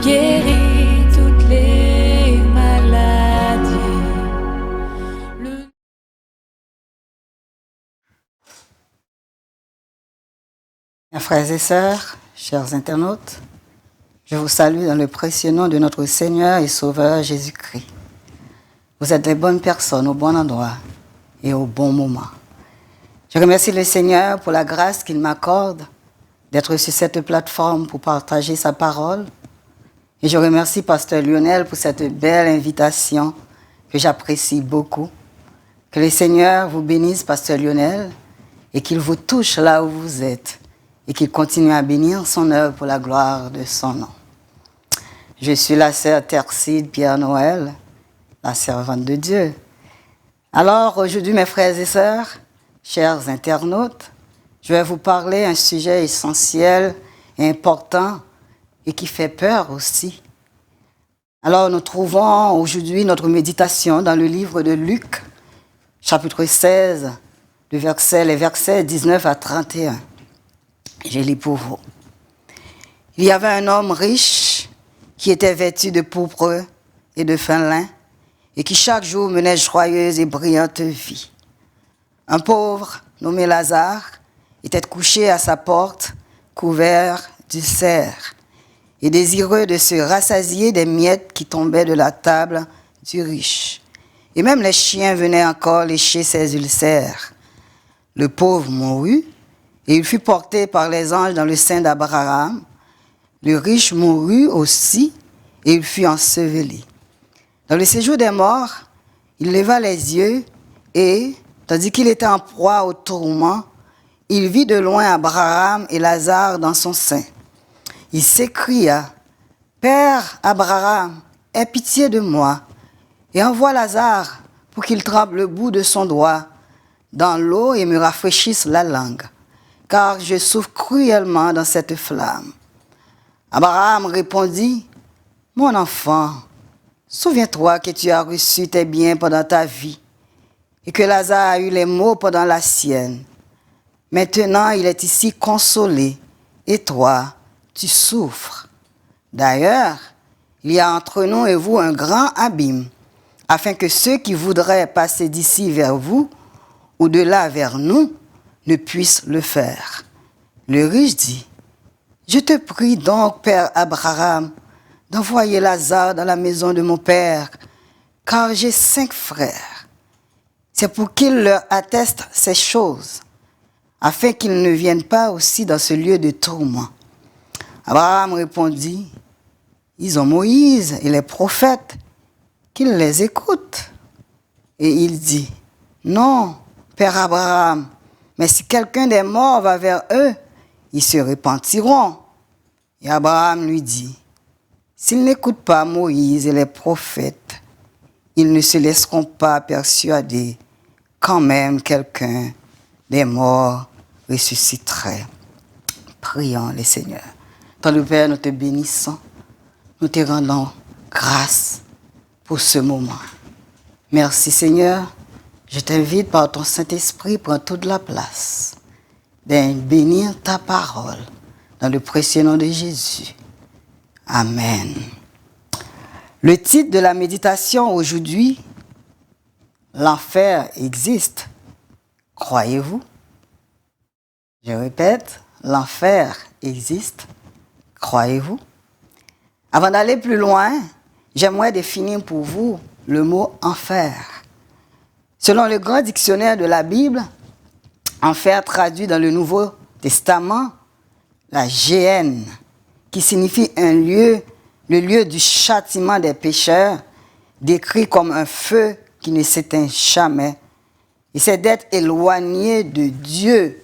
guérit toutes les maladies. Mes frères et sœurs, chers internautes, je vous salue dans le précieux nom de notre Seigneur et Sauveur Jésus-Christ. Vous êtes les bonnes personnes au bon endroit et au bon moment. Je remercie le Seigneur pour la grâce qu'il m'accorde d'être sur cette plateforme pour partager sa parole. Et je remercie Pasteur Lionel pour cette belle invitation que j'apprécie beaucoup. Que le Seigneur vous bénisse, Pasteur Lionel, et qu'il vous touche là où vous êtes et qu'il continue à bénir son œuvre pour la gloire de son nom. Je suis la sœur Tercide Pierre-Noël, la servante de Dieu. Alors, aujourd'hui, mes frères et sœurs, chers internautes, je vais vous parler d'un sujet essentiel et important et qui fait peur aussi. Alors, nous trouvons aujourd'hui notre méditation dans le livre de Luc, chapitre 16, les versets 19 à 31. Je lis pour vous. Il y avait un homme riche qui était vêtu de pourpre et de fin lin et qui chaque jour menait joyeuse et brillante vie. Un pauvre nommé Lazare était couché à sa porte, couvert d'ulcères et désireux de se rassasier des miettes qui tombaient de la table du riche. Et même les chiens venaient encore lécher ses ulcères. Le pauvre mourut et il fut porté par les anges dans le sein d'Abraham. Le riche mourut aussi et il fut enseveli. Dans le séjour des morts, il leva les yeux et, tandis qu'il était en proie au tourment, il vit de loin Abraham et Lazare dans son sein. Il s'écria, « Père Abraham, aie pitié de moi et envoie Lazare pour qu'il trempe le bout de son doigt dans l'eau et me rafraîchisse la langue, car je souffre cruellement dans cette flamme. » Abraham répondit, « Mon enfant, souviens-toi que tu as reçu tes biens pendant ta vie et que Lazare a eu les maux pendant la sienne. Maintenant, il est ici consolé et toi, tu souffres. D'ailleurs, il y a entre nous et vous un grand abîme, afin que ceux qui voudraient passer d'ici vers vous ou de là vers nous ne puissent le faire. » Le riche dit, « Je te prie donc, Père Abraham, d'envoyer Lazare dans la maison de mon père, car j'ai 5 frères. C'est pour qu'il leur atteste ces choses, afin qu'ils ne viennent pas aussi dans ce lieu de tourment. » Abraham répondit, « Ils ont Moïse et les prophètes, qu'ils les écoutent. » Et il dit, « Non, Père Abraham, mais si quelqu'un des morts va vers eux, ils se repentiront. » Et Abraham lui dit, « S'ils n'écoutent pas Moïse et les prophètes, ils ne se laisseront pas persuader quand même quelqu'un des morts ressusciterait. » Prions le Seigneur. Ton Père, nous te bénissons, nous te rendons grâce pour ce moment. Merci Seigneur, je t'invite par ton Saint-Esprit, prends toute la place, de bénir ta parole dans le précieux nom de Jésus. Amen. Le titre de la méditation aujourd'hui, l'enfer existe. Croyez-vous? Je répète, l'enfer existe. Croyez-vous? Avant d'aller plus loin, j'aimerais définir pour vous le mot enfer. Selon le grand dictionnaire de la Bible, enfer traduit dans le Nouveau Testament la géhenne, qui signifie un lieu, le lieu du châtiment des pécheurs, décrit comme un feu qui ne s'éteint jamais. Et c'est d'être éloigné de Dieu.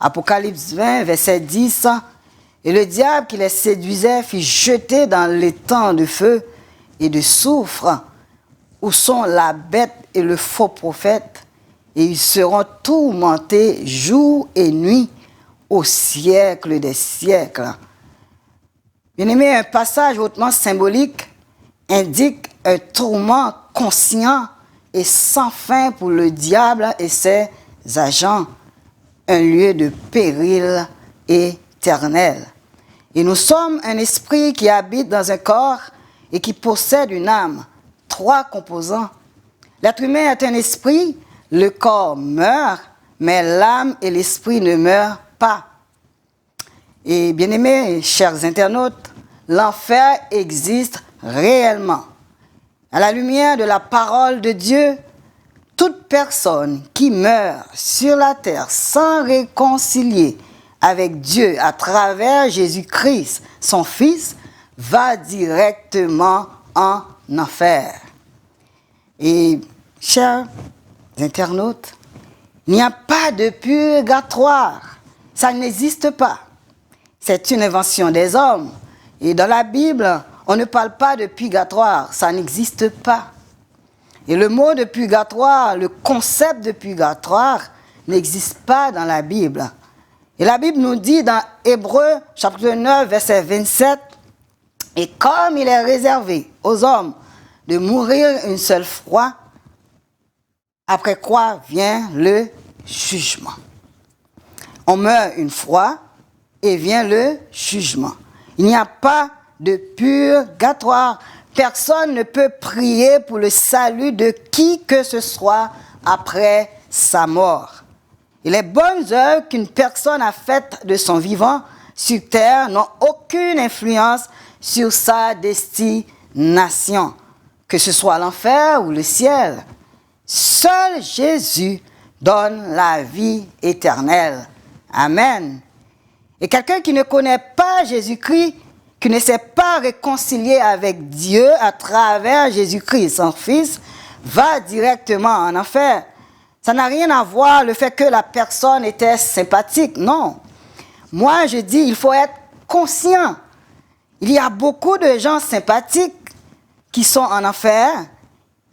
Apocalypse 20, verset 10, et le diable qui les séduisait fut jeté dans l'étang de feu et de soufre, où sont la bête et le faux prophète, et ils seront tourmentés jour et nuit au siècle des siècles. Bien-aimé, un passage hautement symbolique indique un tourment conscient et sans fin pour le diable et ses agents, un lieu de péril éternel. Et nous sommes un esprit qui habite dans un corps et qui possède une âme. 3 composants. L'être humain est un esprit, le corps meurt, mais l'âme et l'esprit ne meurent pas. Et bien aimés, chers internautes, l'enfer existe réellement. À la lumière de la parole de Dieu, toute personne qui meurt sur la terre sans réconcilier avec Dieu à travers Jésus-Christ, son Fils, va directement en enfer. Et, chers internautes, il n'y a pas de purgatoire. Ça n'existe pas. C'est une invention des hommes. Et dans la Bible, on ne parle pas de purgatoire. Ça n'existe pas. Et le mot de purgatoire, le concept de purgatoire, n'existe pas dans la Bible. Et la Bible nous dit dans Hébreux, chapitre 9, verset 27, « Et comme il est réservé aux hommes de mourir une seule fois, après quoi vient le jugement. » On meurt une fois et vient le jugement. Il n'y a pas de purgatoire. Personne ne peut prier pour le salut de qui que ce soit après sa mort. Et les bonnes œuvres qu'une personne a faites de son vivant sur terre n'ont aucune influence sur sa destination, que ce soit l'enfer ou le ciel. Seul Jésus donne la vie éternelle. Amen. Et quelqu'un qui ne connaît pas Jésus-Christ, qui ne s'est pas réconcilié avec Dieu à travers Jésus-Christ, son Fils, va directement en enfer. Ça n'a rien à voir le fait que la personne était sympathique, non. Moi, je dis, il faut être conscient. Il y a beaucoup de gens sympathiques qui sont en enfer.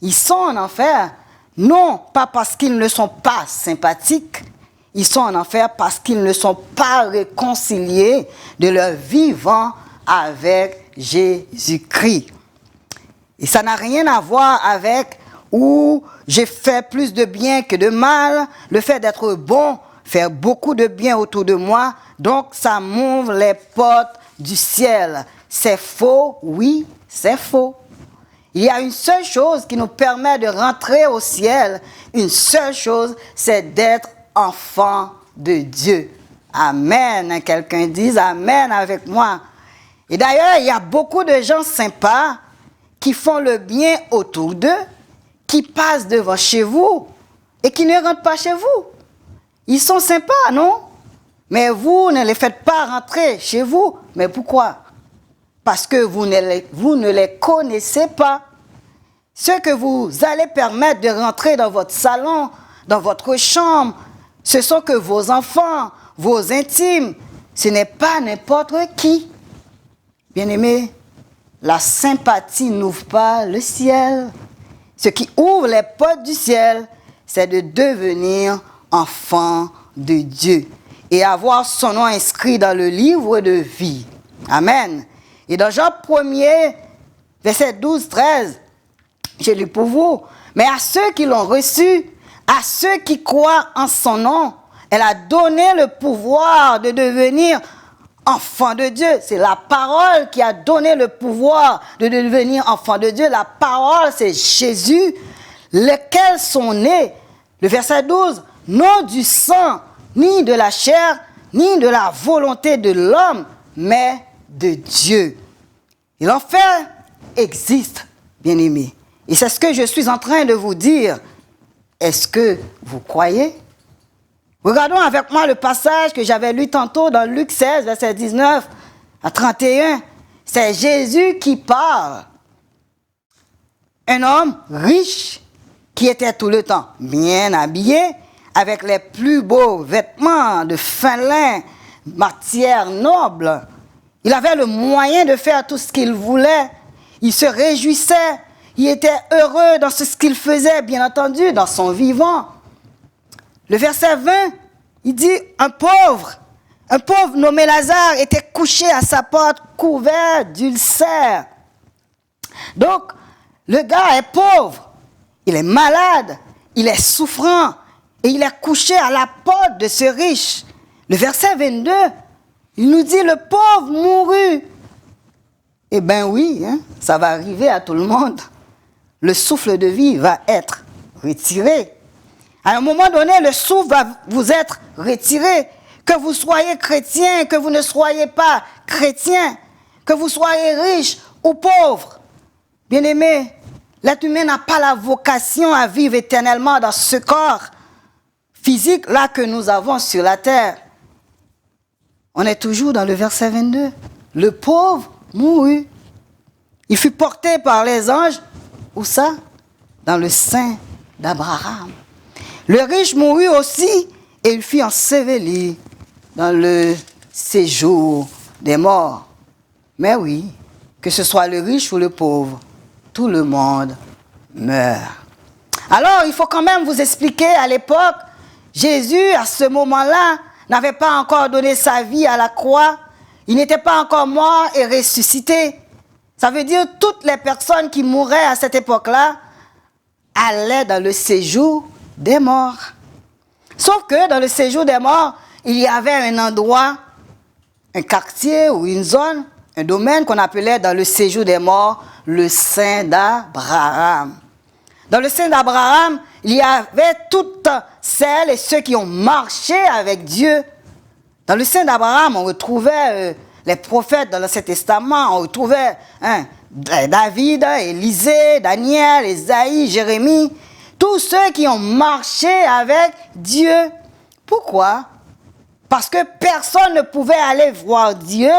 Ils sont en enfer, non pas parce qu'ils ne sont pas sympathiques, ils sont en enfer parce qu'ils ne sont pas réconciliés de leur vivant avec Jésus-Christ. Et ça n'a rien à voir avec où j'ai fait plus de bien que de mal, le fait d'être bon, faire beaucoup de bien autour de moi, donc ça m'ouvre les portes du ciel. C'est faux, oui, c'est faux. Il y a une seule chose qui nous permet de rentrer au ciel, une seule chose, c'est d'être enfant de Dieu. Amen. Quelqu'un dise Amen avec moi. Et d'ailleurs, il y a beaucoup de gens sympas qui font le bien autour d'eux, qui passent devant chez vous et qui ne rentrent pas chez vous. Ils sont sympas, non? Mais vous ne les faites pas rentrer chez vous. Mais pourquoi? Parce que vous ne les connaissez pas. Ceux que vous allez permettre de rentrer dans votre salon, dans votre chambre, ce sont que vos enfants, vos intimes. Ce n'est pas n'importe qui. Bien-aimés, la sympathie n'ouvre pas le ciel. Ce qui ouvre les portes du ciel, c'est de devenir enfant de Dieu et avoir son nom inscrit dans le livre de vie. Amen. Et dans Jean 1er, verset 12-13, j'ai lu pour vous, mais à ceux qui l'ont reçu, à ceux qui croient en son nom, elle a donné le pouvoir de devenir enfant de Dieu. C'est la parole qui a donné le pouvoir de devenir enfant de Dieu. La parole, c'est Jésus, lesquels sont nés, le verset 12, non du sang, ni de la chair, ni de la volonté de l'homme, mais de Dieu. Et l'enfer existe, bien-aimés. Et c'est ce que je suis en train de vous dire. Est-ce que vous croyez? Regardons avec moi le passage que j'avais lu tantôt dans Luc 16, verset 19 à 31. C'est Jésus qui parle. Un homme riche qui était tout le temps bien habillé, avec les plus beaux vêtements de fin lin, matière noble. Il avait le moyen de faire tout ce qu'il voulait. Il se réjouissait. Il était heureux dans ce qu'il faisait, bien entendu, dans son vivant. Le verset 20, il dit, un pauvre nommé Lazare était couché à sa porte, couvert d'ulcères. Donc, le gars est pauvre, il est malade, il est souffrant, et il est couché à la porte de ce riche. Le verset 22, Il nous dit, le pauvre mourut. Eh bien oui, hein, ça va arriver à tout le monde. Le souffle de vie va être retiré. À un moment donné, le souffle va vous être retiré. Que vous soyez chrétien, que vous ne soyez pas chrétien, que vous soyez riche ou pauvre. Bien-aimé, l'être humain n'a pas la vocation à vivre éternellement dans ce corps physique là que nous avons sur la terre. On est toujours dans le verset 22. Le pauvre mourut. Il fut porté par les anges. Où ça? Dans le sein d'Abraham. Le riche mourut aussi et il fut enseveli dans le séjour des morts. Mais oui, que ce soit le riche ou le pauvre, tout le monde meurt. Alors, il faut quand même vous expliquer, à l'époque, Jésus, à ce moment-là, n'avait pas encore donné sa vie à la croix. Il n'était pas encore mort et ressuscité. Ça veut dire que toutes les personnes qui mouraient à cette époque-là allaient dans le séjour des morts. Sauf que dans le séjour des morts, il y avait un endroit, un quartier ou une zone, un domaine qu'on appelait dans le séjour des morts le sein d'Abraham. Dans le sein d'Abraham, il y avait toutes celles et ceux qui ont marché avec Dieu. Dans le sein d'Abraham, on retrouvait les prophètes dans l'Ancien Testament, on retrouvait David, Élisée, Daniel, Ésaïe, Jérémie, tous ceux qui ont marché avec Dieu. Pourquoi? Parce que personne ne pouvait aller voir Dieu,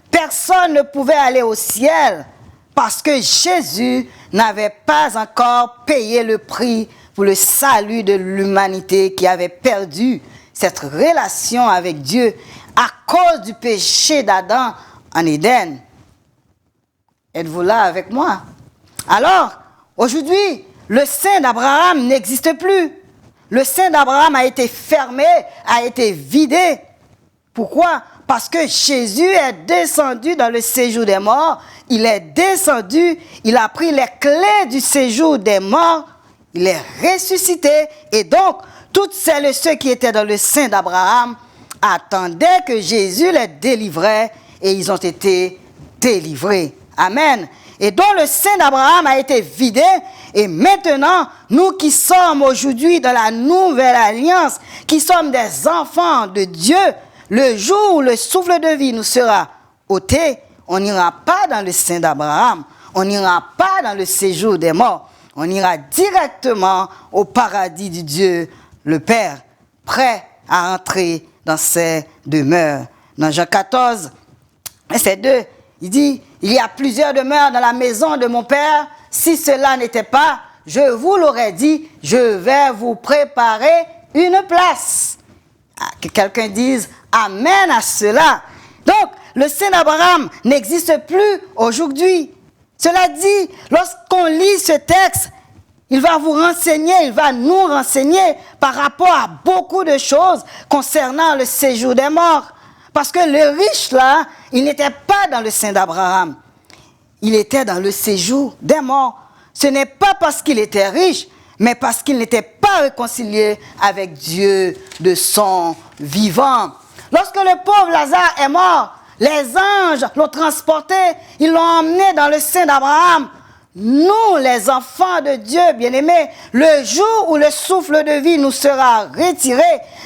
personne ne pouvait aller au ciel, parce que Jésus n'avait pas encore payé le prix pour le salut de l'humanité qui avait perdu cette relation avec Dieu à cause du péché d'Adam en Éden. Êtes-vous là avec moi? Alors, aujourd'hui, le sein d'Abraham n'existe plus. Le sein d'Abraham a été fermé, a été vidé. Pourquoi? Parce que Jésus est descendu dans le séjour des morts. Il est descendu, il a pris les clés du séjour des morts. Il est ressuscité. Et donc, toutes celles et ceux qui étaient dans le sein d'Abraham attendaient que Jésus les délivrait et ils ont été délivrés. Amen. Et donc le sein d'Abraham a été vidé et maintenant, nous qui sommes aujourd'hui dans la nouvelle alliance, qui sommes des enfants de Dieu, le jour où le souffle de vie nous sera ôté, on n'ira pas dans le sein d'Abraham, on n'ira pas dans le séjour des morts, on ira directement au paradis du Dieu, le Père, prêt à entrer dans ses demeures. Dans Jean 14, verset 2, il dit, il y a plusieurs demeures dans la maison de mon Père. Si cela n'était pas, je vous l'aurais dit, je vais vous préparer une place. Que quelqu'un dise amen à cela. Donc, le sein d'Abraham n'existe plus aujourd'hui. Cela dit, lorsqu'on lit ce texte, il va vous renseigner, il va nous renseigner par rapport à beaucoup de choses concernant le séjour des morts. Parce que le riche là, il n'était pas dans le sein d'Abraham. Il était dans le séjour des morts. Ce n'est pas parce qu'il était riche, mais parce qu'il n'était pas réconcilié avec Dieu de son vivant. Lorsque le pauvre Lazare est mort, les anges l'ont transporté, ils l'ont emmené dans le sein d'Abraham. Nous, les enfants de Dieu, bien-aimés, le jour où le souffle de vie nous sera retiré,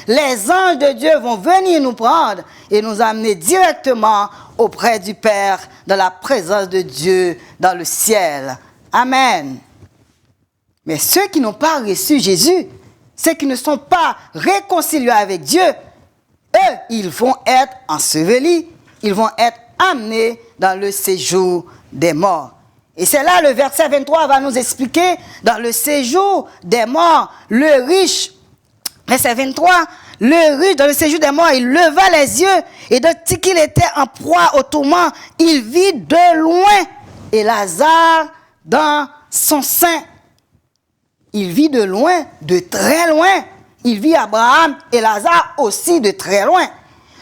les anges de Dieu vont venir nous prendre et nous amener directement auprès du Père, dans la présence de Dieu, dans le ciel. Amen. Mais ceux qui n'ont pas reçu Jésus, ceux qui ne sont pas réconciliés avec Dieu, eux, ils vont être ensevelis, ils vont être amenés dans le séjour des morts. Et c'est là le verset 23 va nous expliquer, dans le séjour des morts, le riche, verset 23, le riche dans le séjour des morts, il leva les yeux et dès qu'il était en proie au tourment, il vit de loin et Lazare dans son sein. Il vit de loin, de très loin. Il vit Abraham et Lazare aussi de très loin.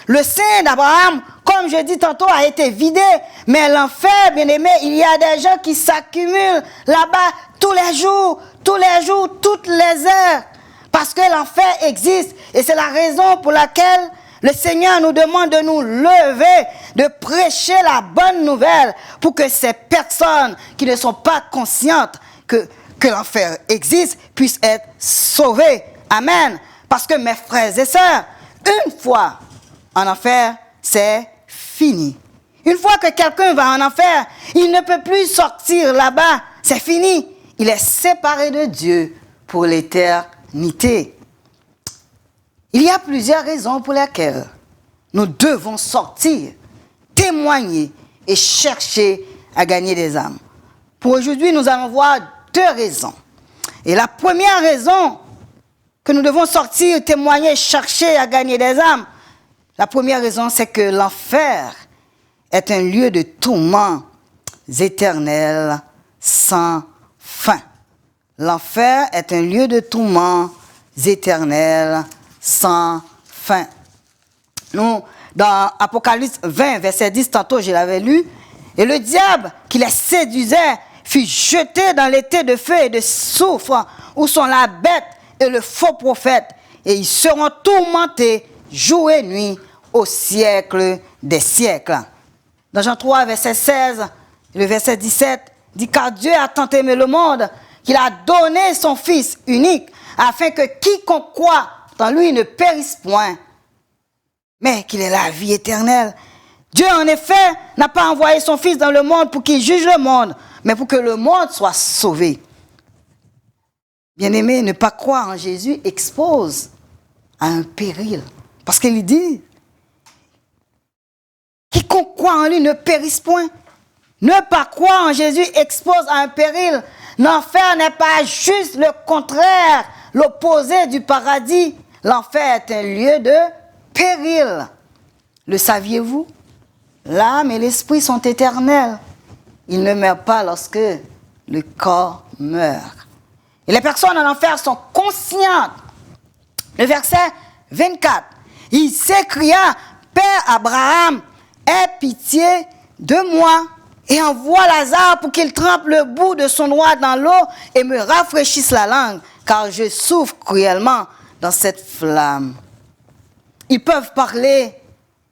Le sein d'Abraham, comme je dis tantôt, a été vidé. Mais l'enfer, bien aimé, il y a des gens qui s'accumulent là-bas tous les jours, toutes les heures. Parce que l'enfer existe. Et c'est la raison pour laquelle Le Seigneur nous demande de nous lever, de prêcher la bonne nouvelle pour que ces personnes qui ne sont pas conscientes que l'enfer existe puissent être sauvées. Amen. Parce que mes frères et sœurs, une fois en enfer, c'est fini. Une fois que quelqu'un va en enfer, il ne peut plus sortir là-bas. C'est fini. Il est séparé de Dieu pour l'éternité. Il y a plusieurs raisons pour lesquelles nous devons sortir, témoigner et chercher à gagner des âmes. Pour aujourd'hui, nous allons voir 2 raisons. Et la première raison que nous devons sortir, témoigner, chercher à gagner des âmes, la première raison, c'est que l'enfer est un lieu de tourments éternels sans fin. L'enfer est un lieu de tourments éternels sans fin. Nous, dans Apocalypse 20, verset 10, tantôt je l'avais lu, et le diable qui les séduisait fut jeté dans l'étang de feu et de soufre où sont la bête et le faux prophète, et ils seront tourmentés jour et nuit au siècle des siècles. Dans Jean 3, verset 16, le verset 17, dit « Car Dieu a tant aimé le monde qu'il a donné son Fils unique, afin que quiconque croit dans lui ne périsse point, mais qu'il ait la vie éternelle. Dieu, en effet, n'a pas envoyé son Fils dans le monde pour qu'il juge le monde, mais pour que le monde soit sauvé. » Bien-aimé, ne pas croire en Jésus expose à un péril. Parce qu'il dit, quiconque croit en lui ne périsse point. Ne pas croire en Jésus expose à un péril. L'enfer n'est pas juste le contraire, l'opposé du paradis. L'enfer est un lieu de péril. Le saviez-vous? L'âme et l'esprit sont éternels. Ils ne meurent pas lorsque le corps meurt. Et les personnes en enfer sont conscientes. Le verset 24, il s'écria, « Père Abraham, aie pitié de moi et envoie Lazare pour qu'il trempe le bout de son doigt dans l'eau et me rafraîchisse la langue, car je souffre cruellement dans cette flamme. » Ils peuvent parler,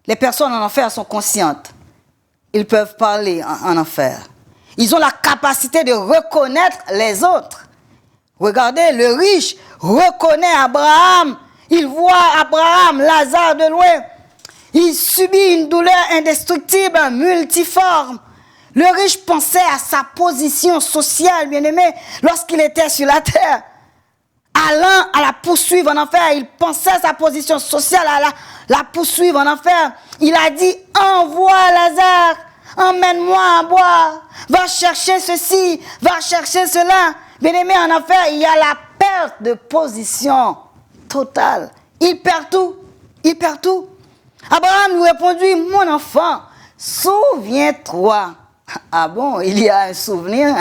les personnes en enfer sont conscientes. Ils peuvent parler en enfer. Ils ont la capacité de reconnaître les autres. Regardez, le riche reconnaît Abraham. Il voit Abraham, Lazare de loin. Il subit une douleur indestructible, multiforme. Le riche pensait à sa position sociale, bien-aimé, lorsqu'il était sur la terre. Allant à la poursuivre en enfer, il pensait à sa position sociale, à la poursuivre en enfer. Il a dit, envoie Lazare, emmène-moi à boire, va chercher ceci, va chercher cela. Bien-aimé, en enfer, il y a la perte de position totale. Il perd tout, il perd tout. Abraham lui répondit, mon enfant, souviens-toi. Ah bon, il y a un souvenir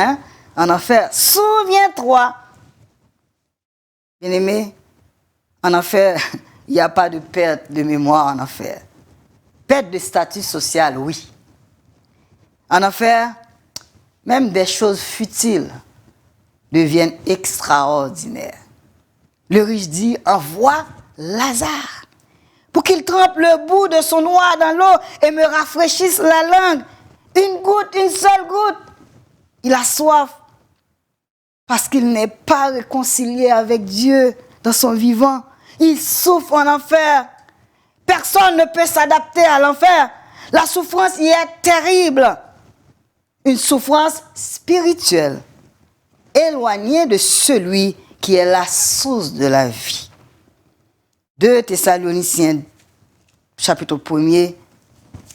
en enfer. Souviens-toi. Bien-aimé, en enfer, il n'y a pas de perte de mémoire en enfer. Perte de statut social, oui. En enfer, même des choses futiles deviennent extraordinaires. Le riche dit, envoie Lazare pour qu'il trempe le bout de son doigt dans l'eau et me rafraîchisse la langue. Une goutte, une seule goutte. Il a soif parce qu'il n'est pas réconcilié avec Dieu dans son vivant. Il souffre en enfer. Personne ne peut s'adapter à l'enfer. La souffrance y est terrible. Une souffrance spirituelle, éloignée de celui qui est la source de la vie. 2 Thessaloniciens, chapitre 1er,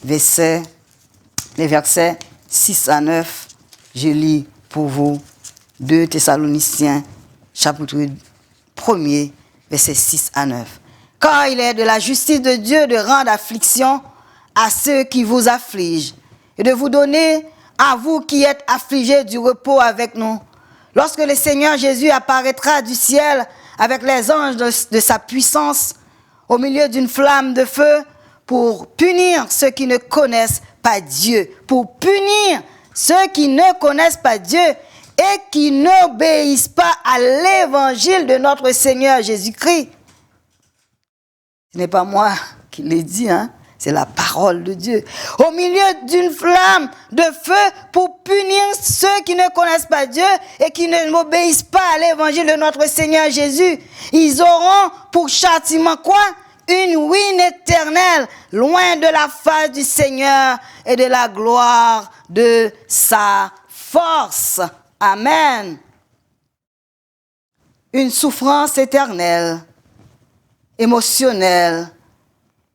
les versets 6 à 9, je lis pour vous. 2 Thessaloniciens, chapitre 1er, versets 6 à 9. Car il est de la justice de Dieu de rendre affliction à ceux qui vous affligent et de vous donner à vous qui êtes affligés du repos avec nous. Lorsque le Seigneur Jésus apparaîtra du ciel avec les anges de sa puissance au milieu d'une flamme de feu pour punir ceux qui ne connaissent pas Dieu, pour punir ceux qui ne connaissent pas Dieu et qui n'obéissent pas à l'évangile de notre Seigneur Jésus-Christ. Ce n'est pas moi qui le dit, hein? C'est la parole de Dieu. Au milieu d'une flamme de feu pour punir ceux qui ne connaissent pas Dieu et qui ne m'obéissent pas à l'évangile de notre Seigneur Jésus. Ils auront pour châtiment quoi? Une ruine éternelle, loin de la face du Seigneur et de la gloire de sa force. Amen. Une souffrance éternelle, émotionnelle,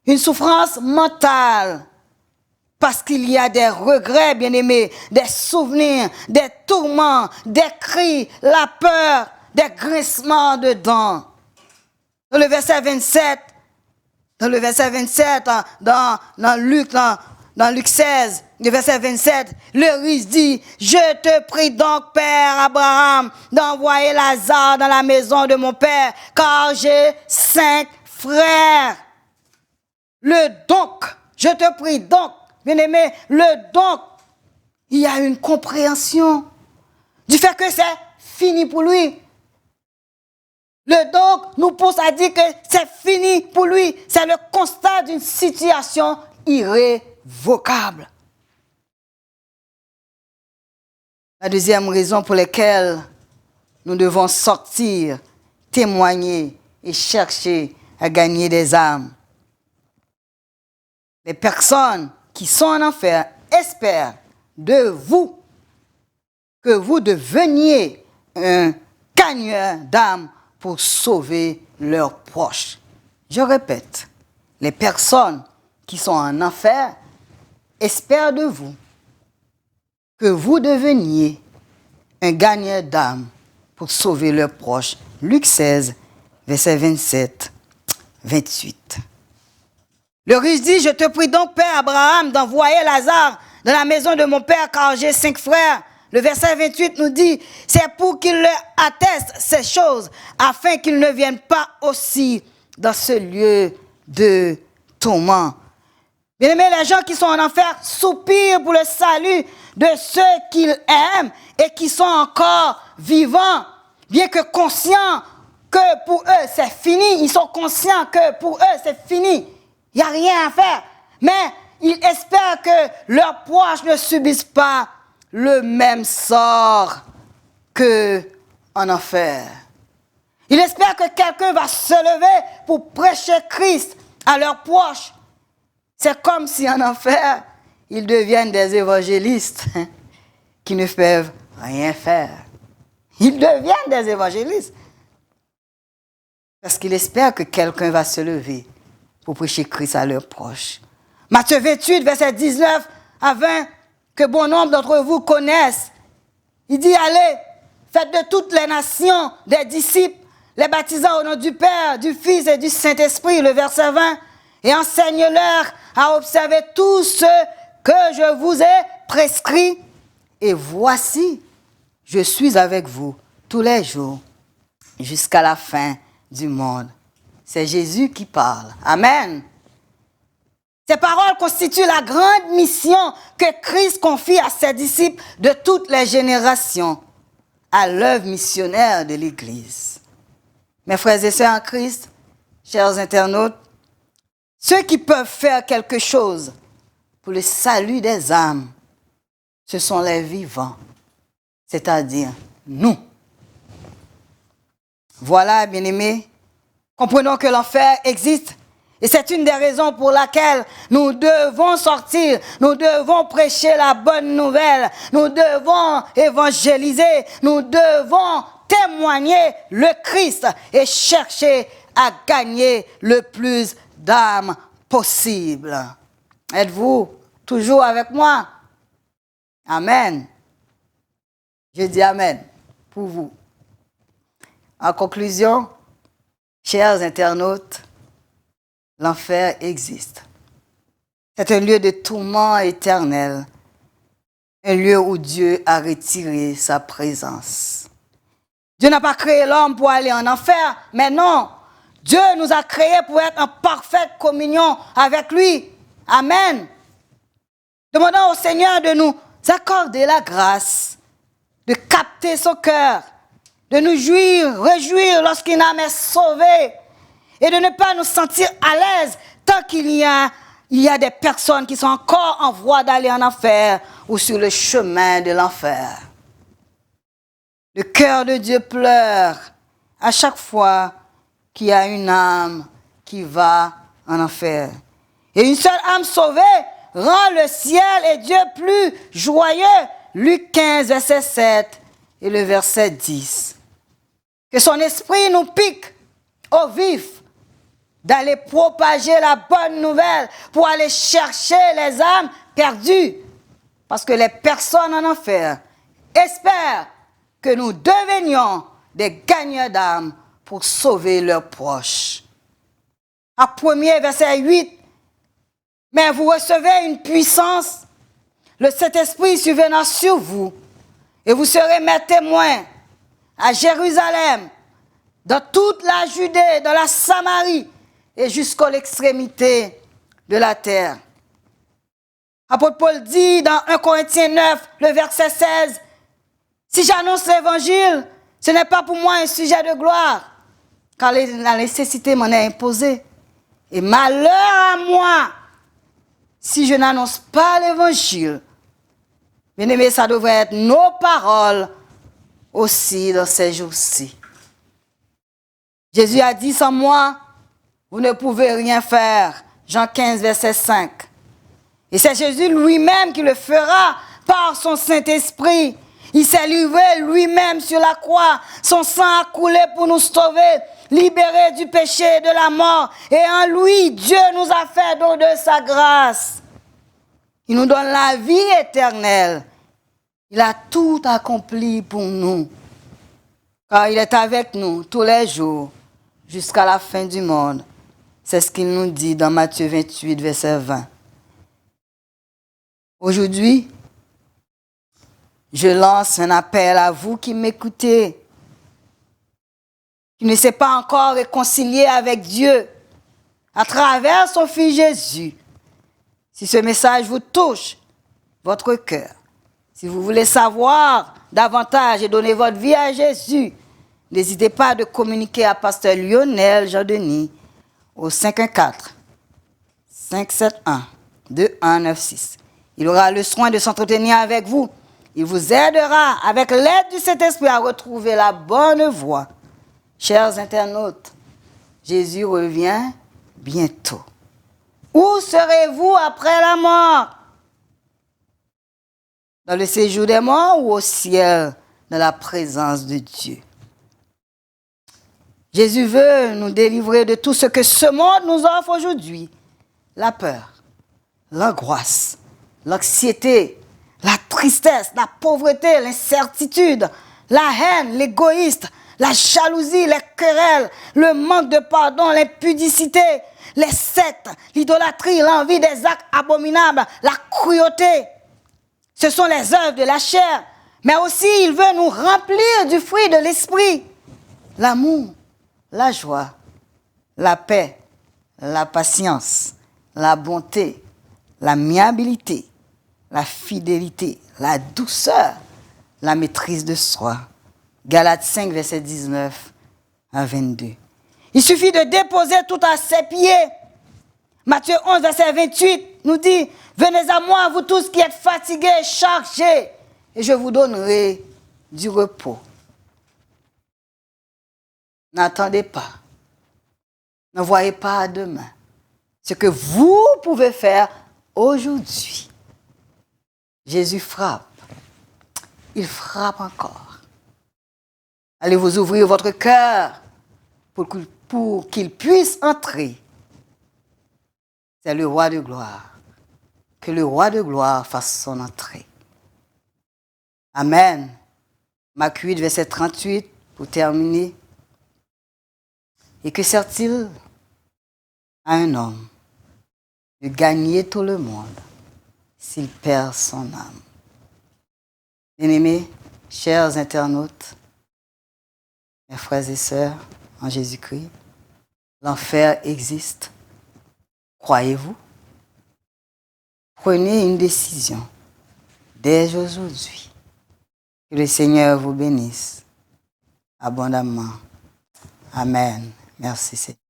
une souffrance mentale, parce qu'il y a des regrets, bien-aimés, des souvenirs, des tourments, des cris, la peur, des grincements de dents. Dans le verset 27, dans Luc 16, le verset 27, le riche dit, « Je te prie donc, Père Abraham, d'envoyer Lazare dans la maison de mon père, car j'ai 5 frères. » Le donc, je te prie donc, bien-aimé, le donc, il y a une compréhension du fait que c'est fini pour lui. Le donc nous pousse à dire que c'est fini pour lui. C'est le constat d'une situation irrévocable. La deuxième raison pour laquelle nous devons sortir, témoigner et chercher à gagner des âmes. Les personnes qui sont en enfer espèrent de vous que vous deveniez un gagneur d'âmes pour sauver leurs proches. Je répète, les personnes qui sont en enfer espèrent de vous que vous deveniez un gagneur d'âmes pour sauver leurs proches. Luc 16, verset 27, 28. Le riche dit, je te prie donc, Père Abraham, d'envoyer Lazare dans la maison de mon père, car j'ai 5 frères. Le verset 28 nous dit, c'est pour qu'il leur atteste ces choses, afin qu'ils ne viennent pas aussi dans ce lieu de tourment. Bien aimés, les gens qui sont en enfer soupirent pour le salut de ceux qu'ils aiment et qui sont encore vivants, bien que conscients que pour eux c'est fini. Ils sont conscients que pour eux c'est fini. Il n'y a rien à faire. Mais ils espèrent que leurs proches ne subissent pas le même sort qu'en enfer. Ils espèrent que quelqu'un va se lever pour prêcher Christ à leurs proches. C'est comme si en enfer, ils deviennent des évangélistes qui ne peuvent rien faire. Ils deviennent des évangélistes parce qu'ils espèrent que quelqu'un va se lever pour prêcher Christ à leurs proches. Matthieu 28, verset 19 à 20, que bon nombre d'entre vous connaissent. Il dit, allez, faites de toutes les nations des disciples, les baptisant au nom du Père, du Fils et du Saint-Esprit, le verset 20, et enseigne-leur à observer tout ce que je vous ai prescrit. Et voici, je suis avec vous tous les jours jusqu'à la fin du monde. C'est Jésus qui parle. Amen. Ces paroles constituent la grande mission que Christ confie à ses disciples de toutes les générations à l'œuvre missionnaire de l'Église. Mes frères et sœurs en Christ, chers internautes, ceux qui peuvent faire quelque chose pour le salut des âmes, ce sont les vivants, c'est-à-dire nous. Voilà, bien-aimés, comprenons que l'enfer existe et c'est une des raisons pour laquelle nous devons sortir, nous devons prêcher la bonne nouvelle, nous devons évangéliser, nous devons témoigner le Christ et chercher à gagner le plus d'âmes possible. Êtes-vous toujours avec moi? Amen. Je dis Amen pour vous. En conclusion, chers internautes, l'enfer existe. C'est un lieu de tourment éternel, un lieu où Dieu a retiré sa présence. Dieu n'a pas créé l'homme pour aller en enfer, mais non, Dieu nous a créés pour être en parfaite communion avec lui. Amen. Demandons au Seigneur de nous accorder la grâce, de capter son cœur, de nous réjouir lorsqu'une âme est sauvée et de ne pas nous sentir à l'aise tant qu'il y a des personnes qui sont encore en voie d'aller en enfer ou sur le chemin de l'enfer. Le cœur de Dieu pleure à chaque fois qu'il y a une âme qui va en enfer. Et une seule âme sauvée rend le ciel et Dieu plus joyeux. Luc 15, verset 7 et le verset 10. Que son esprit nous pique au vif d'aller propager la bonne nouvelle pour aller chercher les âmes perdues. Parce que les personnes en enfer espèrent que nous devenions des gagneurs d'âmes pour sauver leurs proches. À 1er verset 8, mais vous recevez une puissance, le Saint-Esprit survenant sur vous, et vous serez mes témoins à Jérusalem, dans toute la Judée, dans la Samarie, et jusqu'à l'extrémité de la terre. Apôtre Paul dit dans 1 Corinthiens 9, le verset 16, si j'annonce l'évangile, ce n'est pas pour moi un sujet de gloire, car la nécessité m'en est imposée. Et malheur à moi, si je n'annonce pas l'évangile. Bien-aimés, ça devrait être nos paroles aussi dans ces jours-ci. Jésus a dit, sans moi, vous ne pouvez rien faire. Jean 15, verset 5. Et c'est Jésus lui-même qui le fera par son Saint-Esprit. Il s'est livré lui-même sur la croix. Son sang a coulé pour nous sauver, libérer du péché et de la mort. Et en lui, Dieu nous a fait don de sa grâce. Il nous donne la vie éternelle. Il a tout accompli pour nous. Car il est avec nous tous les jours jusqu'à la fin du monde. C'est ce qu'il nous dit dans Matthieu 28, verset 20. Aujourd'hui, je lance un appel à vous qui m'écoutez, qui ne s'est pas encore réconcilié avec Dieu à travers son Fils Jésus. Si ce message vous touche, votre cœur, si vous voulez savoir davantage et donner votre vie à Jésus, n'hésitez pas à communiquer à Pasteur Lionel Jean-Denis au 514-571-2196. Il aura le soin de s'entretenir avec vous. Il vous aidera avec l'aide du Saint-Esprit à retrouver la bonne voie. Chers internautes, Jésus revient bientôt. Où serez-vous après la mort? Dans le séjour des morts ou au ciel, dans la présence de Dieu? Jésus veut nous délivrer de tout ce que ce monde nous offre aujourd'hui. La peur, l'angoisse, l'anxiété, la tristesse, la pauvreté, l'incertitude, la haine, l'égoïsme, la jalousie, les querelles, le manque de pardon, l'impudicité, les sectes, l'idolâtrie, l'envie des actes abominables, la cruauté. Ce sont les œuvres de la chair. Mais aussi, il veut nous remplir du fruit de l'esprit. L'amour, la joie, la paix, la patience, la bonté, l'amiabilité, la fidélité, la douceur, la maîtrise de soi. Galates 5, verset 19 à 22. Il suffit de déposer tout à ses pieds. Matthieu 11, verset 28 nous dit, « Venez à moi, vous tous qui êtes fatigués, chargés, et je vous donnerai du repos. » N'attendez pas. Ne voyez pas à demain. Ce que vous pouvez faire aujourd'hui. Jésus frappe. Il frappe encore. Allez vous ouvrir votre cœur pour qu'il puisse entrer. C'est le roi de gloire. Que le roi de gloire fasse son entrée. Amen. Marc 8, verset 38, pour terminer. Et que sert-il à un homme de gagner tout le monde s'il perd son âme? Bien-aimés, chers internautes, mes frères et sœurs en Jésus-Christ, l'enfer existe. Croyez-vous? Prenez une décision dès aujourd'hui. Que le Seigneur vous bénisse abondamment. Amen. Merci Seigneur.